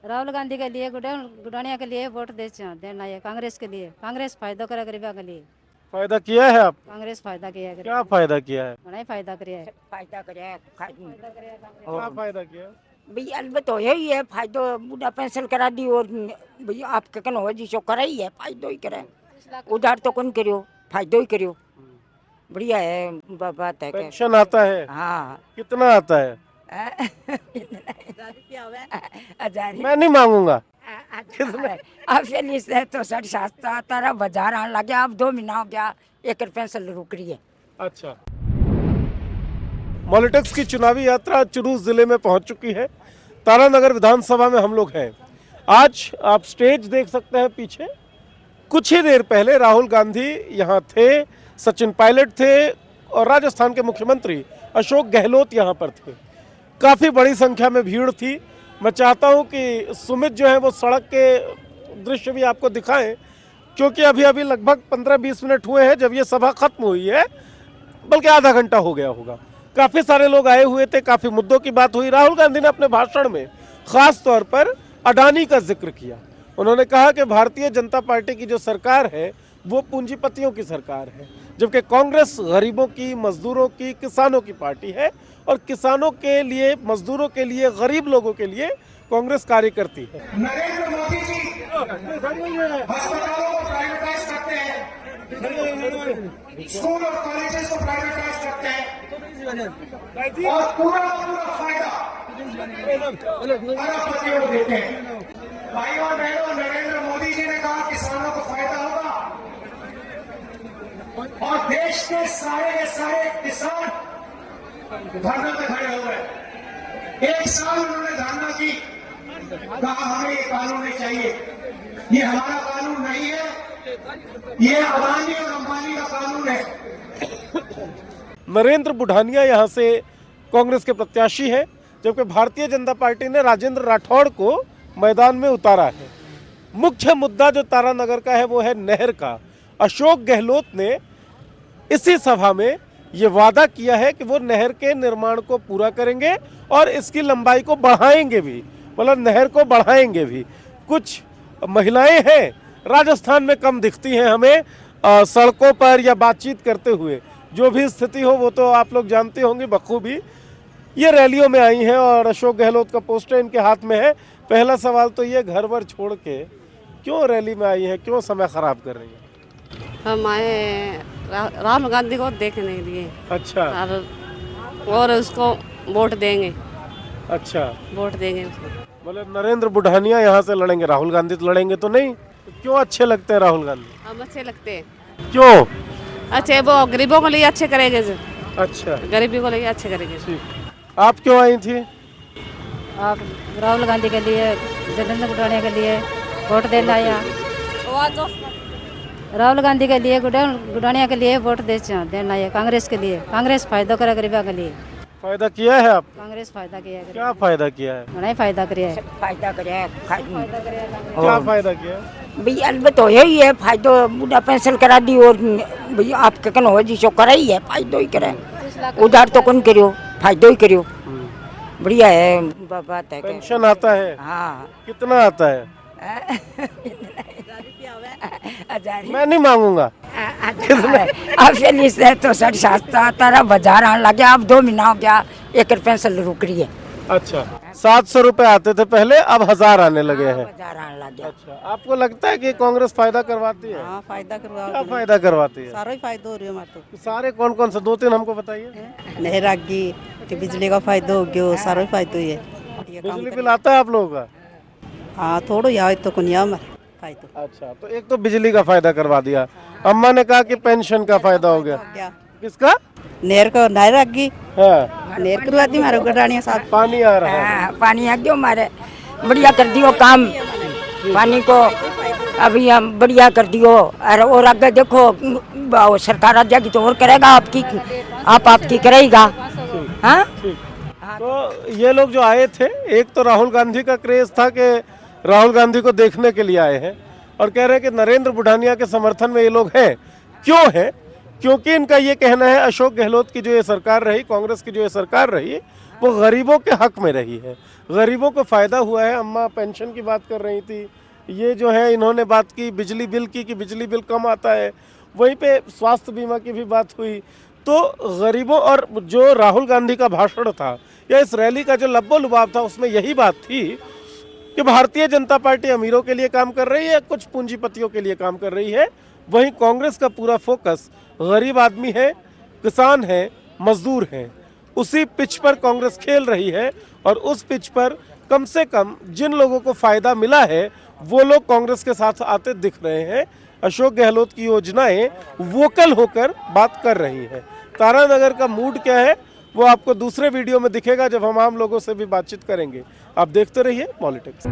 राहुल गांधी के लिए गुडानिया के लिए वोट देना है, कांग्रेस के लिए। कांग्रेस फायदा करे गरीबा के लिए। फायदा किया है आप? कांग्रेस फायदा किया है, क्या फायदा किया है? नहीं फायदा किया है। फायदा करे क्या फायदा किया है? भैया अलबत्त हो ही है फायदो। बूढ़ा पेंशन करा दी और भैया आप कन हो जी सो करा ही है, फायदो ही करे। उधार तो कौन करियो, फायदो ही करियो। बढ़िया है बात है। पेंशन आता है? हाँ। कितना आता है? 1000 मैं नहीं मांगूंगा। से तो 7 तारा बाजार आने लगे। अब 2 महीना हो गया, एक पेंशन रुक रही है। अच्छा, पॉलिटिक्स की चुनावी यात्रा चुरू जिले में पहुंच चुकी है। तारानगर विधानसभा में हम लोग हैं। आज आप स्टेज देख सकते हैं पीछे। कुछ ही देर पहले राहुल गांधी यहाँ थे, सचिन पायलट थे और राजस्थान के मुख्यमंत्री अशोक गहलोत यहाँ पर थे। काफ़ी बड़ी संख्या में भीड़ थी। मैं चाहता हूँ कि सुमित जो है वो सड़क के दृश्य भी आपको दिखाएं, क्योंकि अभी अभी लगभग 15-20 मिनट हुए हैं जब ये सभा खत्म हुई है, बल्कि आधा घंटा हो गया होगा। काफ़ी सारे लोग आए हुए थे, काफ़ी मुद्दों की बात हुई। राहुल गांधी ने अपने भाषण में खास तौर पर अडानी का जिक्र किया। उन्होंने कहा कि भारतीय जनता पार्टी की जो सरकार है वो पूंजीपतियों की सरकार है, जबकि कांग्रेस गरीबों की, मजदूरों की, किसानों की पार्टी है और किसानों के लिए, मजदूरों के लिए, गरीब लोगों के लिए कांग्रेस कार्य करती है। नरेंद्र मोदी जी अस्पतालों को प्राइवेटाइज करते हैं, स्कूल और कॉलेजेस को प्राइवेटाइज करते हैं और पूरा फायदा अरबपतियों को देते हैं। भाइयों और बहनों, नरेंद्र मोदी जी ने कहा किसानों को फायदा होगा और देश के सारे किसान धरने पे खड़े हो गए। 1 साल उन्होंने धरना की, कहा हमें ये कानून नहीं चाहिए, ये हमारा कानून नहीं है, ये अदानी और अंबानी का कानून है। नरेंद्र बुढ़ानिया यहाँ से कांग्रेस के प्रत्याशी हैं, जबकि भारतीय जनता पार्टी ने राजेंद्र राठौड़ को मैदान में उतारा है। मुख्य मुद्दा जो तारानगर का है वो है नहर का। अशोक गहलोत ने इसी सभा में ये वादा किया है कि वो नहर के निर्माण को पूरा करेंगे और इसकी लंबाई को बढ़ाएंगे भी, मतलब नहर को बढ़ाएंगे भी। कुछ महिलाएं हैं राजस्थान में कम दिखती हैं हमें सड़कों पर या बातचीत करते हुए। जो भी स्थिति हो वो तो आप लोग जानते होंगे बखूबी। ये रैलियों में आई हैं और अशोक गहलोत का पोस्टर इनके हाथ में है। पहला सवाल तो ये घर वर छोड़ के क्यों रैली में आई हैं, क्यों समय खराब कर रही हैं? हम आए राहुल गांधी को देखने के लिए। अच्छा। और उसको वोट देंगे। अच्छा, वोट देंगे उसको। मतलब नरेंद्र बुढ़ानिया यहाँ से लड़ेंगे, राहुल गांधी तो लड़ेंगे तो नहीं? तो क्यों अच्छे लगते हैं राहुल गांधी? हम अच्छे लगते हैं। क्यों? अच्छे, वो गरीबों के लिए अच्छे करेंगे। अच्छा, गरीबी को लिए अच्छे करेंगे। ठीक। आप क्यों आई थी? आप राहुल गांधी के लिए, नरेंद्र गुडानिया के लिए वोट देना है। राहुल गांधी के लिए, गुडानिया के लिए वोट देना है, कांग्रेस के लिए। कांग्रेस फायदा करे गरीबा के लिए। फायदा किया है आप? कांग्रेस फायदा किया है। क्या फायदा किया है? नहीं फायदा किया है। फायदा करे क्या फायदा किया है? भैया अलबत्त हो ही है फायदो। बूढ़ा पेंशन करा दी और भैया आप कन हो जी सो करा ही है, फायदो ही करे। उधार तो कौन करियो, फायदो ही करियो। बढ़िया है बात है। पेंशन आता है? हाँ। कितना आता है? 1000 मैं नहीं मांगूंगा। अब से तो 7 तारा बाजार आने लगे। अब 2 महीना हो गया, एक पेंशन रुक रही है। अच्छा, 700 रुपए आते थे पहले, अब 1000 आने लगे हैं। बाजार आने लगे। अच्छा, आपको लगता है कि कांग्रेस फायदा करवाती है? हाँ, फायदा करवा। क्या फायदा करवाती है? सारा ही फायदा हो रही है हमारे तो। सारे कौन कौन से? 2-3 हमको बताइए। नहर आ गई, बिजली का फायदा हो गया, सारा ही फायदा ही है। बिजली बिल आता है आप लोगों का? हाँ, थोड़ा यहाँ तो कुनिया हमारे फायदा। अच्छा, तो एक तो बिजली का फायदा करवा दिया। अम्मा ने कहा कि पेंशन का फायदा हो गया। किसका? नहर आ गई। हाँ, नहर करवा दी हमारे गुडानिया साहब। पानी आ रहा है। हाँ, पानी आ गया हमारे। बढ़िया कर दियो काम पानी को, अभी हम बढ़िया कर दियो। और आगे देखो सरकार आ जाएगी तो और करेगा आपकी, आपकी करेगा। हाँ, तो ये लोग जो आए थे, एक तो राहुल गांधी का क्रेज था कि राहुल गांधी को देखने के लिए आए हैं और कह रहे हैं कि नरेंद्र बुढ़ानिया के समर्थन में ये लोग हैं। क्यों है? क्योंकि इनका ये कहना है अशोक गहलोत की जो ये सरकार रही, कांग्रेस की जो ये सरकार रही, वो गरीबों के हक में रही है, गरीबों को फ़ायदा हुआ है। अम्मा पेंशन की बात कर रही थी, ये जो है इन्होंने बात की बिजली बिल की कि बिजली बिल कम आता है, वहीं पे स्वास्थ्य बीमा की भी बात हुई। तो गरीबों, और जो राहुल गांधी का भाषण था या इस रैली का जो लब्बो लुबाब था, उसमें यही बात थी कि भारतीय जनता पार्टी अमीरों के लिए काम कर रही है, कुछ पूंजीपतियों के लिए काम कर रही है। वहीं कांग्रेस का पूरा फोकस गरीब आदमी है, किसान है, मजदूर हैं। उसी पिच पर कांग्रेस खेल रही है और उस पिच पर कम से कम जिन लोगों को फायदा मिला है वो लोग कांग्रेस के साथ आते दिख रहे हैं। अशोक गहलोत की योजनाएं वोकल होकर बात कर रही हैं। तारानगर का मूड क्या है वो आपको दूसरे वीडियो में दिखेगा जब हम आम लोगों से भी बातचीत करेंगे। आप देखते रहिए पॉलिटिक्स।